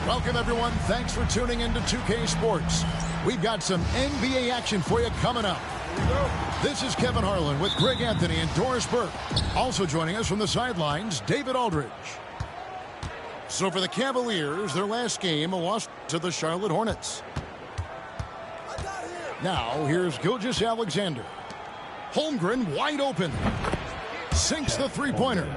Welcome, everyone. Thanks for tuning into 2K Sports. We've got some NBA action for you coming up. This is Kevin Harlan with Greg Anthony and Doris Burke. Also joining us from the sidelines, David Aldridge. So for the Cavaliers, their last game, a loss to the Charlotte Hornets. Now, here's Gilgeous-Alexander. Holmgren wide open. Sinks the three-pointer.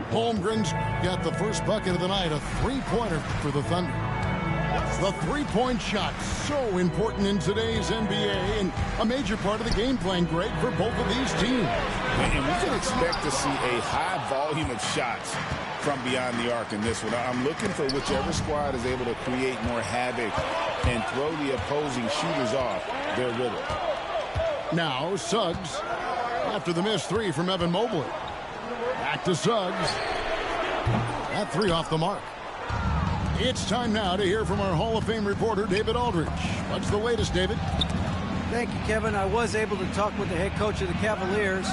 Holmgren's got the first bucket of the night, a three-pointer for the Thunder. The three-point shot, so important in today's NBA and a major part of the game plan, Greg, for both of these teams. And we can expect to see a high volume of shots from beyond the arc in this one. I'm looking for whichever squad is able to create more havoc and throw the opposing shooters off their rhythm. Now, Suggs, after the missed three from Evan Mobley. Back to Suggs. That three off the mark. It's time now to hear from our Hall of Fame reporter, David Aldridge. What's the latest, David? Thank you, Kevin. I was able to talk with the head coach of the Cavaliers.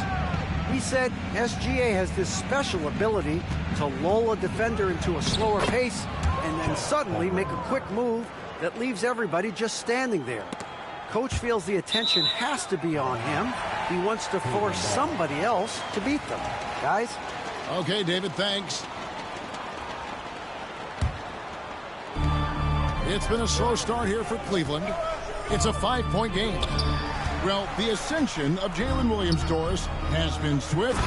He said SGA has this special ability to lull a defender into a slower pace and then suddenly make a quick move that leaves everybody just standing there. Coach feels the attention has to be on him. He wants to force somebody else to beat them. Guys? Okay, David, thanks. It's been a slow start here for Cleveland. It's a 5-point game. Well, the ascension of Jalen Williams, Doris, has been swift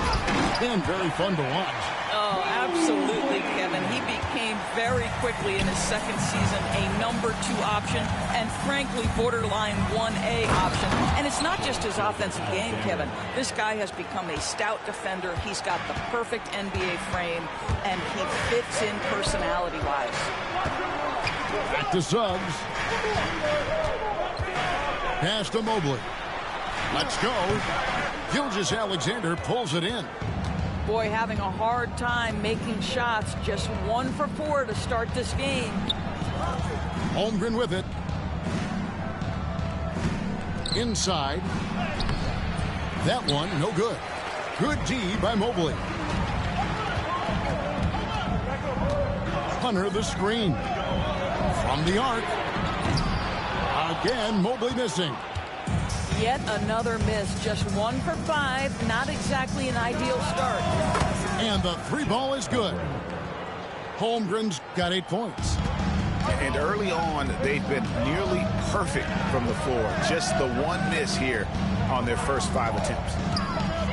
and very fun to watch. Oh, absolutely, Kevin. He became very quickly in his second season a number 2 option and, frankly, borderline 1A option. And it's not just his offensive game, Kevin. This guy has become a stout defender. He's got the perfect NBA frame, and he fits in personality-wise. Back to Suggs. Pass to Mobley. Let's go. Gilgeous-Alexander pulls it in. Boy, having a hard time making shots. Just 1 for 4 to start this game. Holmgren with it. Inside. That one, no good. Good D by Mobley. Hunter the screen. From the arc. Again, Mobley missing. Yet another miss. Just 1 for 5. Not exactly an ideal start. And the three ball is good. Holmgren's got 8 points. And early on, they've been nearly perfect from the floor. Just the one miss here on their first 5 attempts.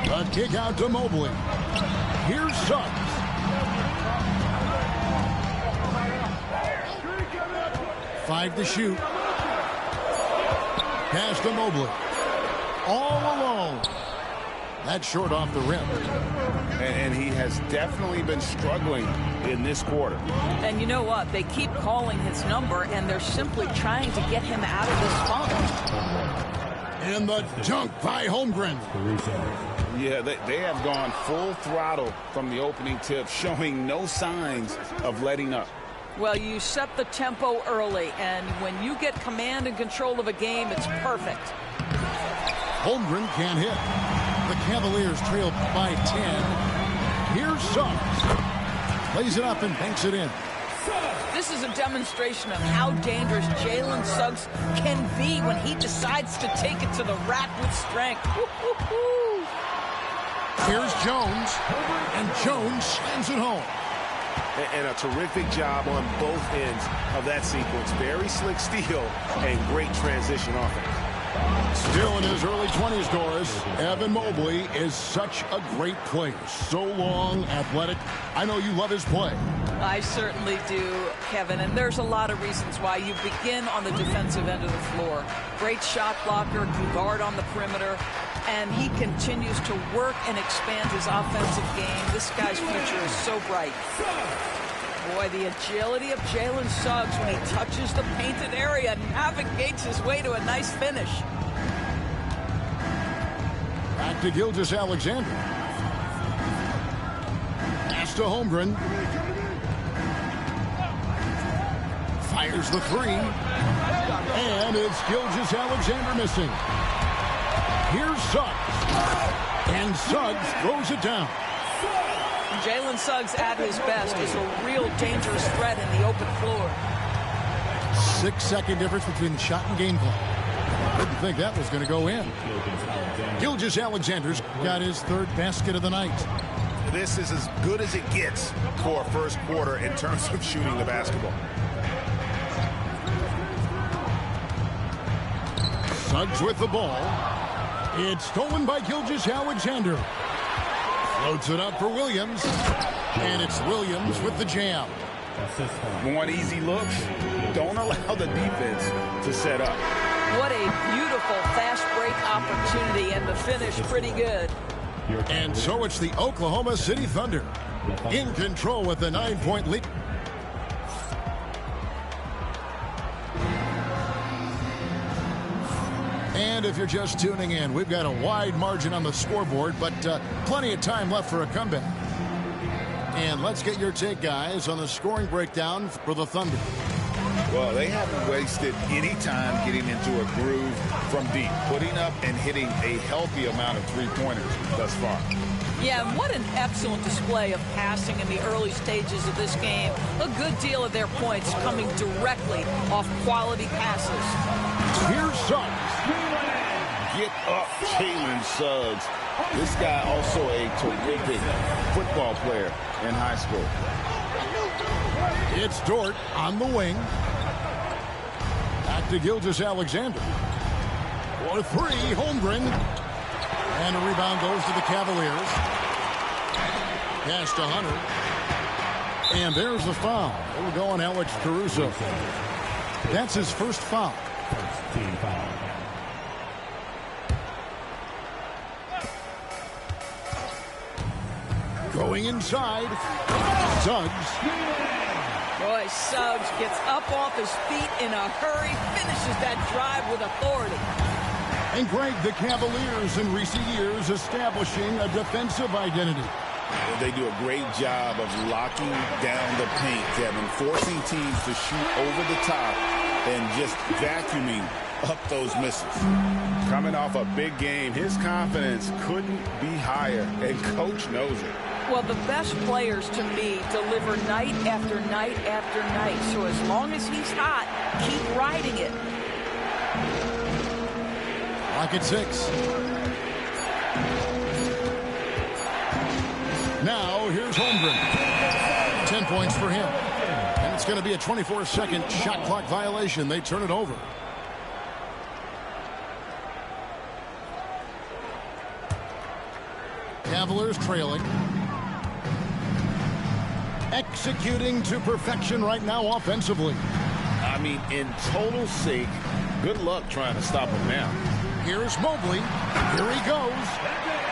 The kick out to Mobley. Here's Suggs. Five to shoot. Pass to Mobley. All alone. That's short off the rim. And he has definitely been struggling in this quarter. And you know what? They keep calling his number, and they're simply trying to get him out of this funk. And the dunk by Holmgren. Yeah, they have gone full throttle from the opening tip, showing no signs of letting up. Well, you set the tempo early, and when you get command and control of a game, it's perfect. Holmgren can't hit. The Cavaliers trail by 10. Here's Suggs. Plays it up and banks it in. This is a demonstration of how dangerous Jalen Suggs can be when he decides to take it to the rack with strength. Here's Jones, and Jones slams it home. And a terrific job on both ends of that sequence. Very slick steal and great transition offense. Still in his early 20s, Doris, Evan Mobley is such a great player. So long, athletic. I know you love his play. I certainly do, Kevin, and there's a lot of reasons why. You begin on the defensive end of the floor. Great shot blocker, can guard on the perimeter, and he continues to work and expand his offensive game. This guy's future is so bright. Boy, the agility of Jalen Suggs when he touches the painted area, navigates his way to a nice finish. Back to Gilgeous-Alexander. Pass to Holmgren. Fires the three. And it's Gilgeous-Alexander missing. Here's Suggs. And Suggs throws it down. Jalen Suggs at his best is a real dangerous threat in the open floor. 6-second difference between the shot and game clock. Didn't think that was going to go in. Gilgeous-Alexander's got his third basket of the night. This is as good as it gets for a first quarter in terms of shooting the basketball. Suggs with the ball. It's stolen by Gilgeous-Alexander. Floats it up for Williams. And it's Williams with the jam. Want easy looks? Don't allow the defense to set up. What a beautiful fast break opportunity, and the finish pretty good. And so it's the Oklahoma City Thunder in control with the 9-point lead. And if you're just tuning in, we've got a wide margin on the scoreboard, but plenty of time left for a comeback. And let's get your take, guys, on the scoring breakdown for the Thunder. Well, they haven't wasted any time getting into a groove from deep, putting up and hitting a healthy amount of three-pointers thus far. Yeah, and what an excellent display of passing in the early stages of this game. A good deal of their points coming directly off quality passes. Here's Suggs. Get up, Jalen Suggs. This guy also a terrific football player in high school. It's Dort on the wing. Back to Gilgeous-Alexander. For three, Holmgren. And a rebound goes to the Cavaliers. Pass to Hunter. And there's the foul. It'll go on Alex Caruso. That's his first foul. Team foul. Going inside. Suggs. Boy, Suggs gets up off his feet in a hurry, finishes that drive with authority. And Greg, the Cavaliers in recent years establishing a defensive identity. They do a great job of locking down the paint, Kevin, forcing teams to shoot over the top and just vacuuming up those misses. Coming off a big game, his confidence couldn't be higher, and coach knows it. Well, the best players, to me, deliver night after night after night. So as long as he's hot, keep riding it. Lock at 6. Now, here's Holmgren. 10 points for him. And it's going to be a 24-second shot clock violation. They turn it over. Cavaliers trailing. Executing to perfection right now offensively. I mean, in total sync. Good luck trying to stop him now. Here's Mobley. Here he goes.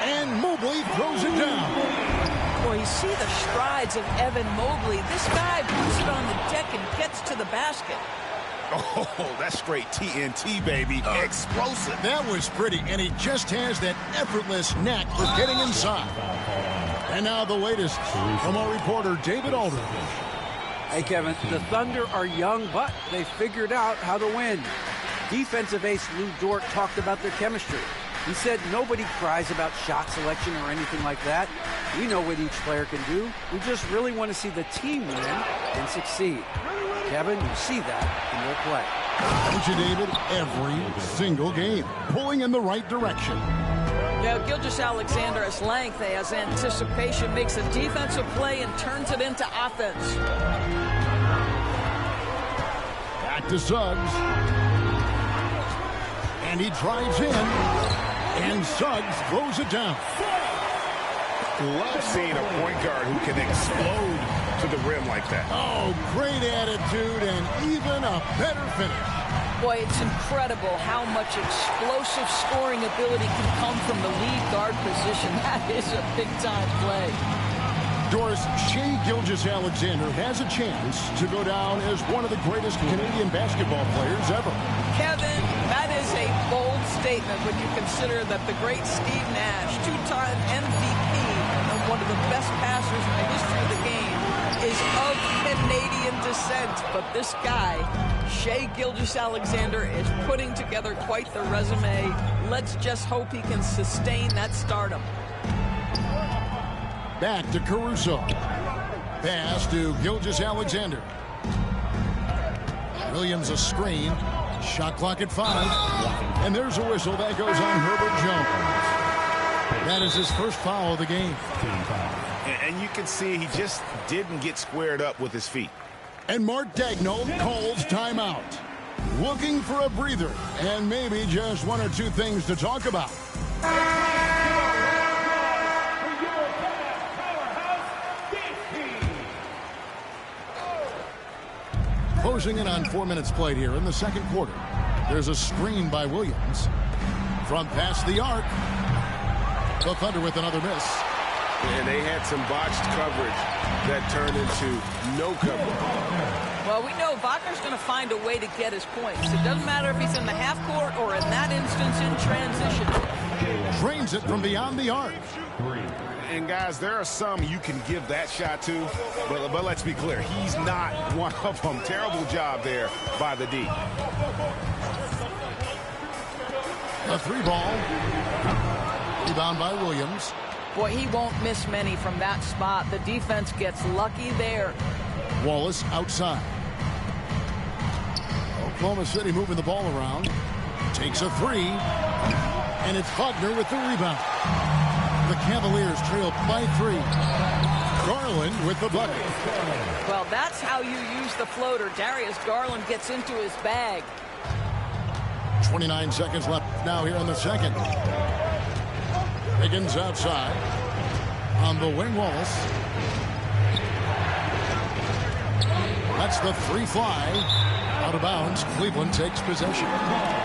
And Mobley throws it down. Boy, you see the strides of Evan Mobley. This guy puts it on the deck and gets to the basket. Oh, that's straight TNT, baby. Explosive. That was pretty, and he just has that effortless knack for getting inside. And now the latest from our reporter, David Aldridge. Hey, Kevin, the Thunder are young, but they figured out how to win. Defensive ace Lou Dort talked about their chemistry. He said nobody cries about shot selection or anything like that. We know what each player can do. We just really want to see the team win and succeed. Kevin, you see that in their play. Don't you, David? Every single game, pulling in the right direction. Yeah, Gilgeous-Alexander has length, has anticipation, makes a defensive play and turns it into offense. Back to Suggs. And he drives in. And Suggs throws it down. Love seeing a point guard who can explode to the rim like that. Oh, great attitude and even a better finish. Boy, it's incredible how much explosive scoring ability can come from the lead guard position. That is a big-time play. Doris, Shai Gilgeous-Alexander has a chance to go down as one of the greatest Canadian basketball players ever. Kevin, that is a bold statement when you consider that the great Steve Nash, two-time MVP, and one of the best passers in the history of the game, is of Canadian descent. But this guy, Shai Gilgeous-Alexander, is putting together quite the resume. Let's just hope he can sustain that stardom. Back to Caruso. Pass to Gilgeous-Alexander. Williams a screen. Shot clock at 5. And there's a whistle that goes on Herbert Jones. That is his first foul of the game. And you can see he just didn't get squared up with his feet. And Mark Daigneault calls timeout. Looking for a breather and maybe just one or two things to talk about. Closing in on 4 minutes played here in the second quarter. There's a screen by Williams. From past the arc. The Thunder with another miss. And they had some botched coverage that turned into no coverage. Well, we know Wagner's going to find a way to get his points. It doesn't matter if he's in the half court or in that instance in transition. Drains it from beyond the arc. And guys, there are some you can give that shot to, but let's be clear, he's not one of them. Terrible job there by the D. A 3-ball. Rebound by Williams. Boy, he won't miss many from that spot. The defense gets lucky there. Wallace outside. Oklahoma City moving the ball around. Takes a 3. And it's Wagner with the rebound. The Cavaliers trail by 3. Garland with the bucket. Well, that's how you use the floater. Darius Garland gets into his bag. 29 seconds left now here in the second. Higgins outside. On the wing, Wallace. That's the 3 fly. Out of bounds. Cleveland takes possession.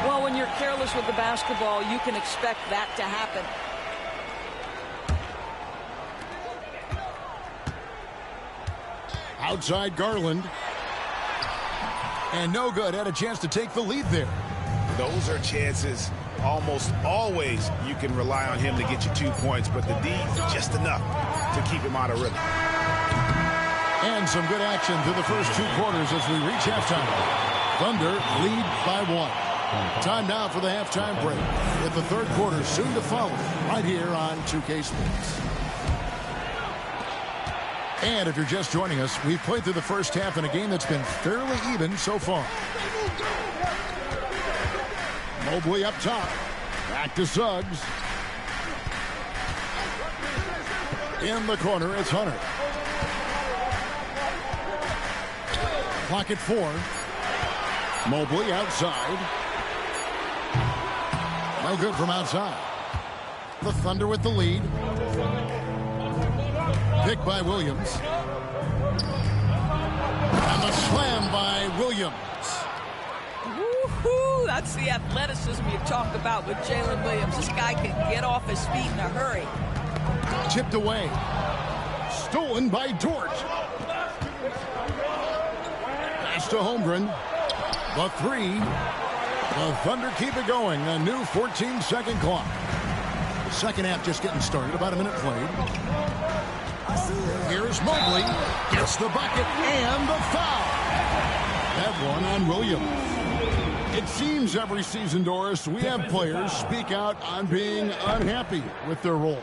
Well, when you're careless with the basketball, you can expect that to happen. Outside Garland. And no good. Had a chance to take the lead there. Those are chances almost always you can rely on him to get you 2 points, but the D just enough to keep him out of rhythm. And some good action through the first 2 quarters as we reach halftime. Thunder lead by 1. Time now for the halftime break, with the third quarter soon to follow right here on 2K Sports. And if you're just joining us, we've played through the first half in a game that's been fairly even so far. Mobley up top. Back to Suggs. In the corner, it's Hunter. Clock at 4. Mobley outside. No good from outside. The Thunder with the lead. Pick by Williams. And the slam by Williams. Woo-hoo! That's the athleticism you talk about with Jalen Williams. This guy can get off his feet in a hurry. Tipped away. Stolen by Dort. Pass to Holmgren. The 3. The Thunder keep it going. A new 14-second clock. The second half just getting started. About a minute played. Here's Mobley. Gets the bucket and the foul. That one on Williams. It seems every season, Doris, we have players speak out on being unhappy with their roles.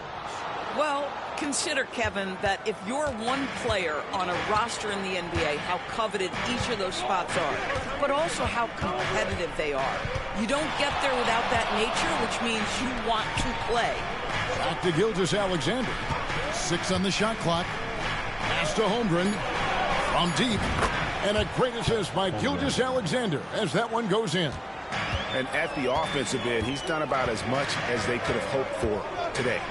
Well, consider, Kevin, that if you're one player on a roster in the NBA, how coveted each of those spots are, but also how competitive they are. You don't get there without that nature, which means you want to play. Back to Gilgeous-Alexander. 6 on the shot clock. Pass to Holmgren. From deep. And a great assist by Gilgeous-Alexander as that one goes in. And at the offensive end, he's done about as much as they could have hoped for today.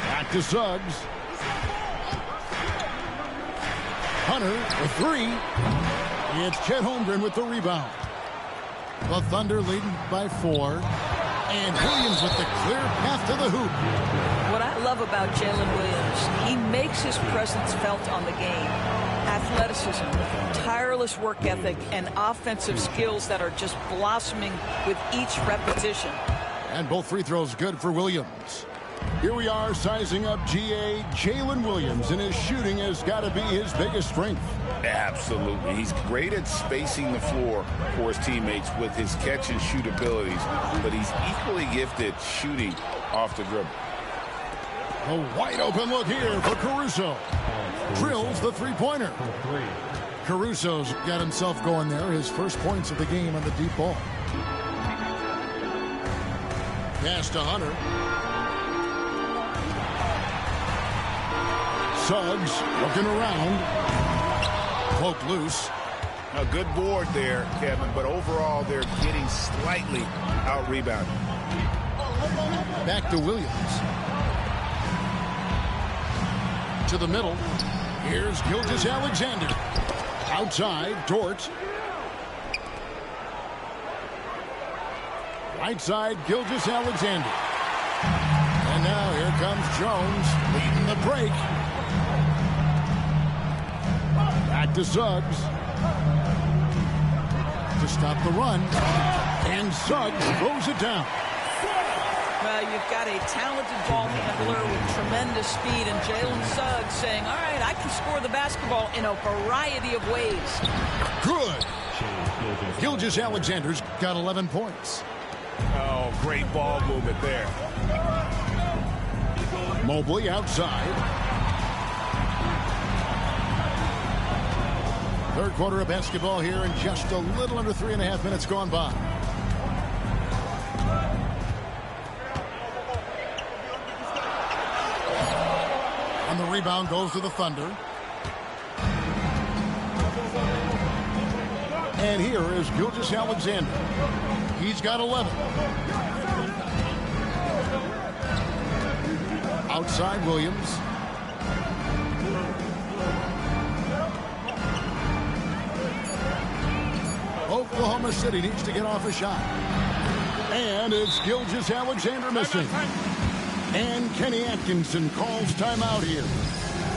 Back to Suggs. Hunter, the 3. It's Chet Holmgren with the rebound. The Thunder leading by 4. And Williams with the clear path to the hoop. What I love about Jalen Williams, he makes his presence felt on the game. Athleticism, tireless work ethic, and offensive skills that are just blossoming with each repetition. And both free throws good for Williams. Here we are sizing up GA Jalen Williams, and his shooting has got to be his biggest strength. Absolutely. He's great at spacing the floor for his teammates with his catch and shoot abilities, but he's equally gifted shooting off the dribble. A wide open look here for Caruso. Drills the three-pointer. Caruso's got himself going there. His first points of the game on the deep ball. Pass to Hunter. Suggs looking around. Poked loose. A good board there, Kevin, but overall they're getting slightly out-rebounded. Back to Williams. To the middle. Here's Gilgeous-Alexander. Outside, Dort. Right side, Gilgeous-Alexander. And now here comes Jones leading the break. Back to Suggs. To stop the run. And Suggs throws it down. Well, you've got a talented ball handler with tremendous speed, and Jalen Suggs saying, all right, I can score the basketball in a variety of ways. Good. Gilgeous-Alexander's got 11 points. Oh, great ball movement there. Mobley outside. Third quarter of basketball here, and just a little under 3.5 minutes gone by. And the rebound goes to the Thunder. And here is Gilgeous-Alexander. He's got 11. Outside Williams. Oklahoma City needs to get off a shot. And it's Gilgeous-Alexander missing. And Kenny Atkinson calls timeout here.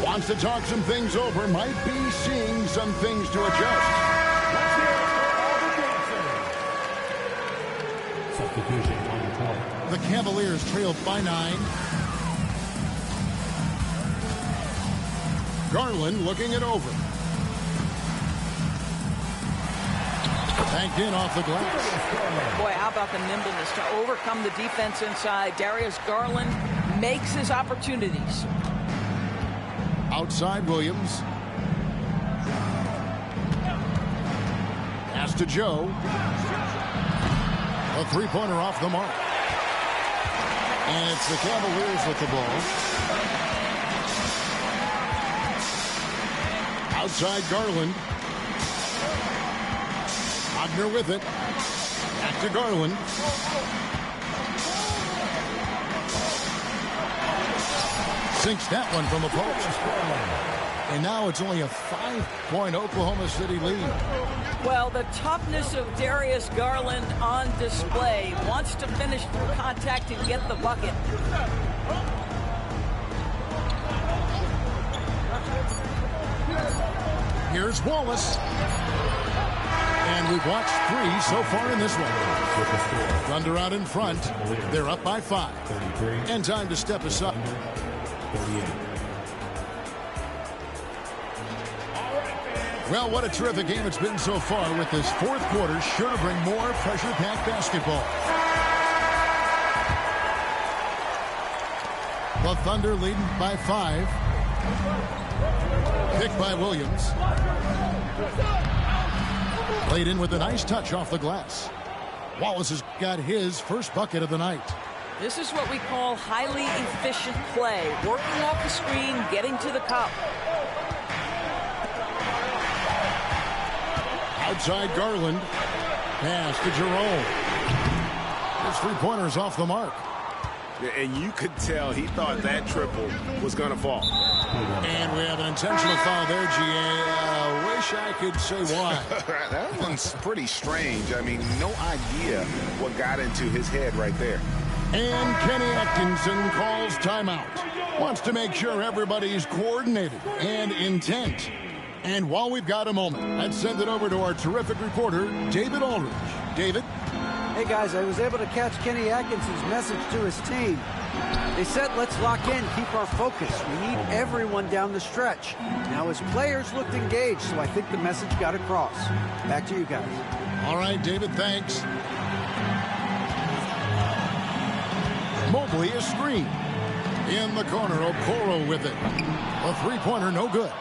Wants to talk some things over. Might be seeing some things to adjust. The Cavaliers trail by 9. Garland looking it over. Banked in off the glass. Boy, how about the nimbleness to overcome the defense inside. Darius Garland makes his opportunities. Outside Williams. Pass to Joe. A three-pointer off the mark. And it's the Cavaliers with the ball. Outside Garland. Wagner with it. Back to Garland. Sinks that one from the post. And now it's only a 5-point Oklahoma City lead. Well, the toughness of Darius Garland on display. Wants to finish through contact and get the bucket. Here's Wallace. And we've watched 3 so far in this one. Thunder out in front. They're up by 5. And time to step aside. Well, what a terrific game it's been so far, with this fourth quarter sure to bring more pressure-packed basketball. The Thunder leading by 5. Picked by Williams. Played in with a nice touch off the glass. Wallace has got his first bucket of the night. This is what we call highly efficient play. Working off the screen, getting to the cup. Outside Garland. Pass to Jerome. His three-pointer's off the mark. And you could tell he thought that triple was going to fall. And we have an intentional foul there, G.A. Wish I could say why. That one's pretty strange. I mean, no idea what got into his head right there. And Kenny Atkinson calls timeout. Wants to make sure everybody's coordinated and intent. And while we've got a moment, let's send it over to our terrific reporter, David Aldridge. David? Hey, guys, I was able to catch Kenny Atkinson's message to his team. They said, let's lock in, keep our focus. We need everyone down the stretch. Now, his players looked engaged, so I think the message got across. Back to you guys. All right, David, thanks. Mobley is screened. In the corner, Okoro with it. A three-pointer, no good.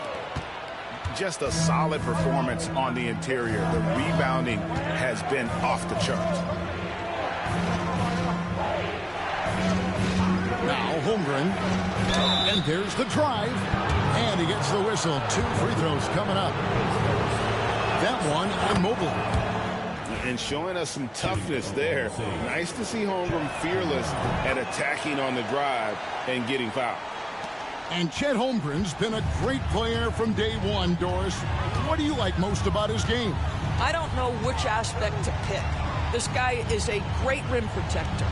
Just a solid performance on the interior. The rebounding has been off the charts. Now Holmgren. And there's the drive. And he gets the whistle. 2 free throws coming up. That one on Mobley. And showing us some toughness there. Nice to see Holmgren fearless at attacking on the drive and getting fouled. And Chet Holmgren's been a great player from day one, Doris. What do you like most about his game? I don't know which aspect to pick. This guy is a great rim protector.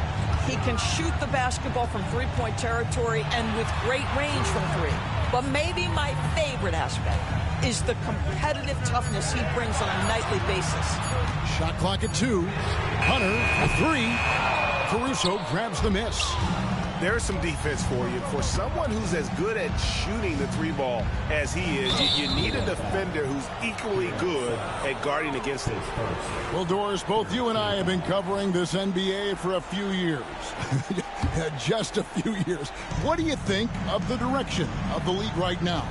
He can shoot the basketball from three-point territory and with great range from three. But maybe my favorite aspect is the competitive toughness he brings on a nightly basis. Shot clock at 2. Hunter, a 3. Caruso grabs the miss. There's some defense for you. For someone who's as good at shooting the three ball as he is, you need a defender who's equally good at guarding against him. Well, Doris, both you and I have been covering this NBA for a few years. Just a few years. What do you think of the direction of the league right now?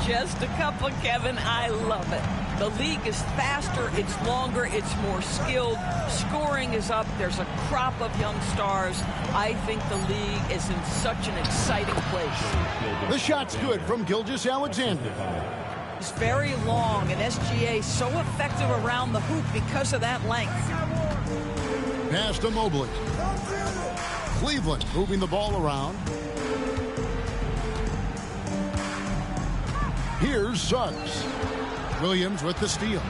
Just a couple, Kevin. I love it. The league is faster, it's longer, it's more skilled. Scoring is up. There's a crop of young stars. I think the league is in such an exciting place. The shot's good from Gilgeous-Alexander. He's very long, and SGA so effective around the hoop because of that length. Pass to Mobley. Cleveland moving the ball around. Here's Suggs. Williams with the steal.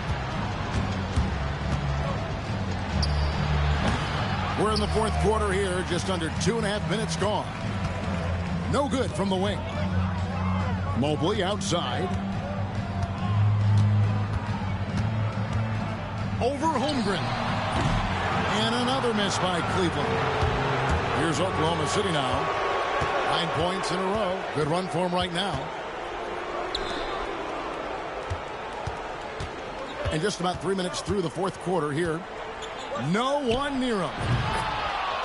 We're in the fourth quarter here, just under 2.5 minutes gone. No good from the wing. Mobley outside. Over Holmgren. And another miss by Cleveland. Here's Oklahoma City now. 9 points in a row. Good run for him right now. And just about 3 minutes through the fourth quarter here. No one near him.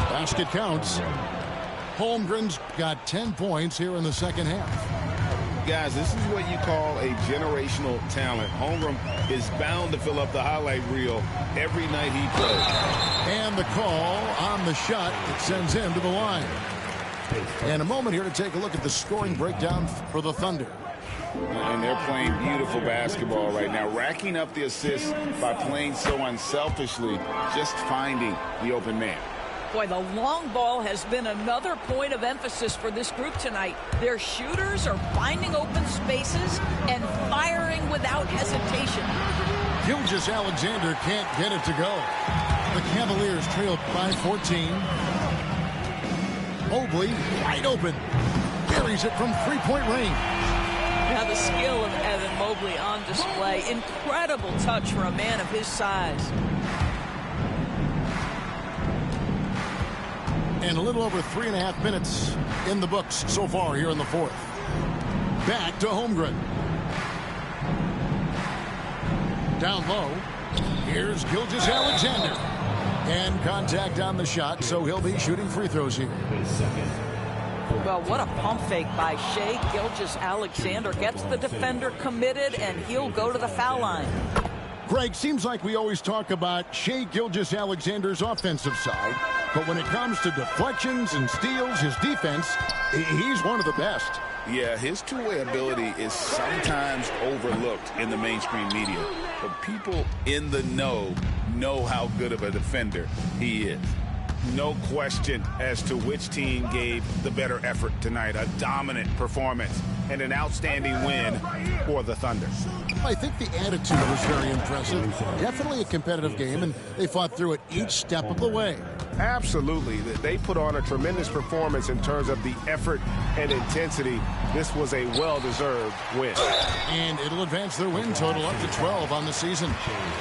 Basket counts. Holmgren's got 10 points here in the second half. Guys, this is what you call a generational talent. Holmgren is bound to fill up the highlight reel every night he plays. And the call on the shot that sends him to the line. And a moment here to take a look at the scoring breakdown for the Thunder. And they're playing beautiful basketball right now, racking up the assists by playing so unselfishly, just finding the open man. Boy, the long ball has been another point of emphasis for this group tonight. Their shooters are finding open spaces and firing without hesitation. Gilgeous-Alexander can't get it to go. The Cavaliers trailed by 14. Mobley wide open. Buries it from three-point range. Now the skill of Evan Mobley on display. Incredible touch for a man of his size. And a little over 3.5 minutes in the books so far here in the fourth. Back to Holmgren. Down low. Here's Gilgeous-Alexander. And contact on the shot, so he'll be shooting free throws here. Well, what a pump fake by Shai Gilgeous-Alexander. Gets the defender committed, and he'll go to the foul line. Greg, seems like we always talk about Shai Gilgeous-Alexander's offensive side, but when it comes to deflections and steals, his defense, he's one of the best. Yeah, his two-way ability is sometimes overlooked in the mainstream media, but people in the know how good of a defender he is. No question as to which team gave the better effort tonight. A dominant performance and an outstanding win for the Thunder. I think the attitude was very impressive. Definitely a competitive game, and they fought through it each step of the way. Absolutely. They put on a tremendous performance in terms of the effort and intensity. This was a well-deserved win. And it'll advance their win total up to 12 on the season.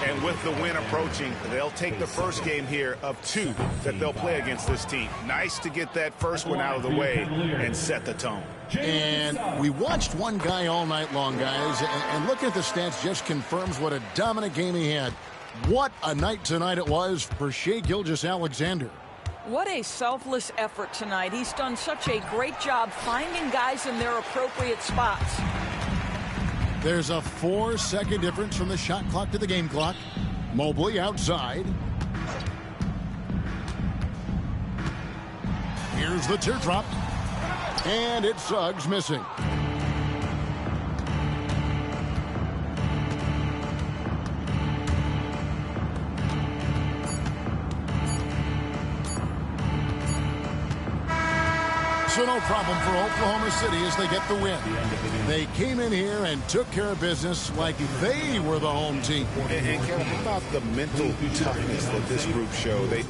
And with the win approaching, they'll take the first game here of 2 that they'll play against this team. Nice to get that first one out of the way and set the tone. And we watched one guy all night long, guys, and looking at the stats just confirms what a dominant game he had. What a night tonight it was for Shai Gilgeous-Alexander. What a selfless effort tonight. He's done such a great job finding guys in their appropriate spots. There's a 4-second difference from the shot clock to the game clock. Mobley outside. Here's the teardrop. And it's Suggs missing. So no problem for Oklahoma City as they get the win. They came in here and took care of business like they were the home team. And Kevin, how about the mental toughness that this group showed?